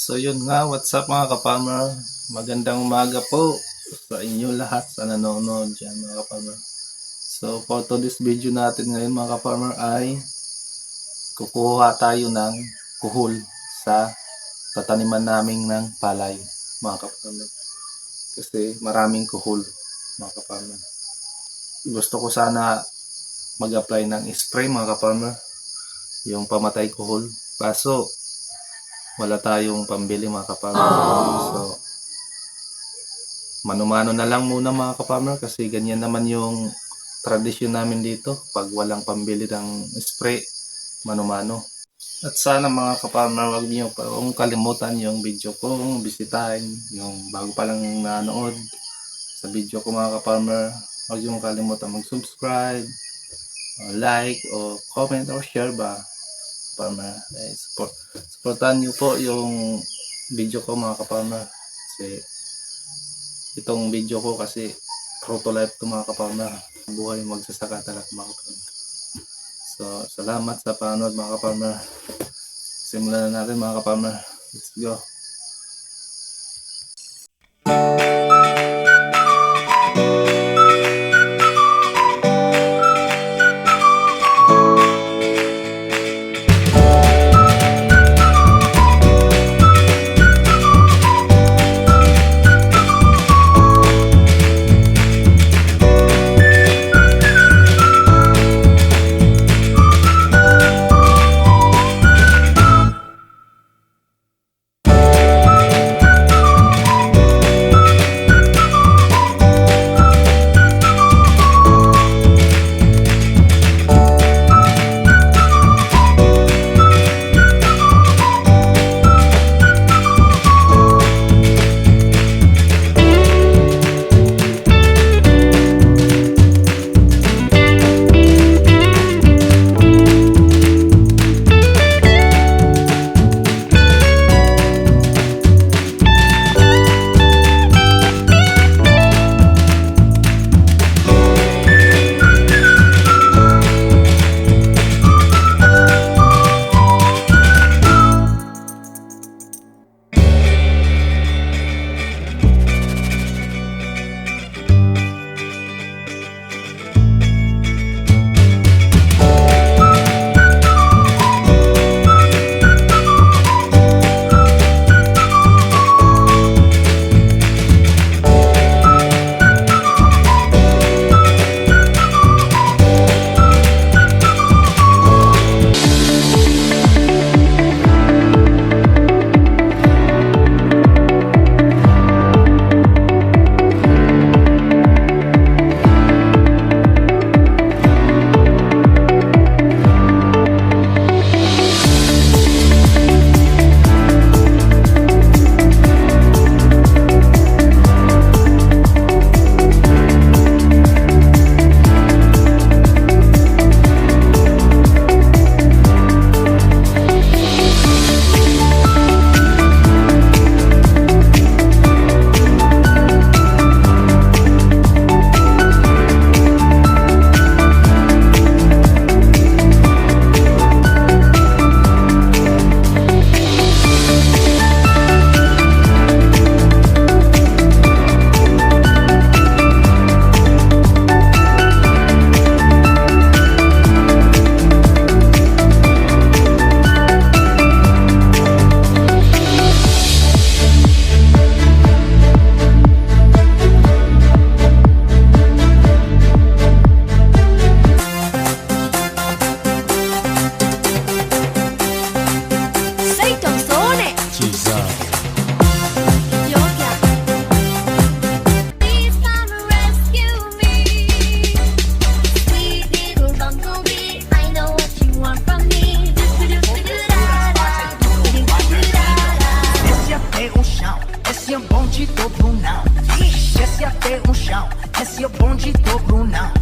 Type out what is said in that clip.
So yun nga, what's up mga kaparmer? Magandang umaga po sa inyo lahat sa nanonood dyan mga kaparmer. So for today's video natin ngayon mga kaparmer ay kukuha tayo ng kuhol sa tataniman namin ng palay mga kaparmer. Kasi maraming kuhol mga kaparmer. Gusto ko sana mag-apply ng spray mga kaparmer, yung pamatay kuhol. Kaso wala tayong pambili mga kaparmer. So mano-mano na lang muna mga kaparmer, kasi ganyan naman yung tradisyon namin dito. Pag walang pambili ng spray, mano-mano. At sana mga kaparmer, wag niyo pong kalimutan yung video kong bisitahin, yung bago pa lang nanood sa video ko mga kaparmer. Wag niyo kalimutan mag-subscribe, like, o comment, o share ba kaparmer. Supportan niyo po yung video ko mga kaparmer, kasi itong video ko kasi true to life to mga kaparmer. Buhay magsasaka talaga mga kaparmer. So salamat sa panood mga kaparmer. Simulan na natin mga kaparmer. Let's go. Esse é o bonde do Brunão.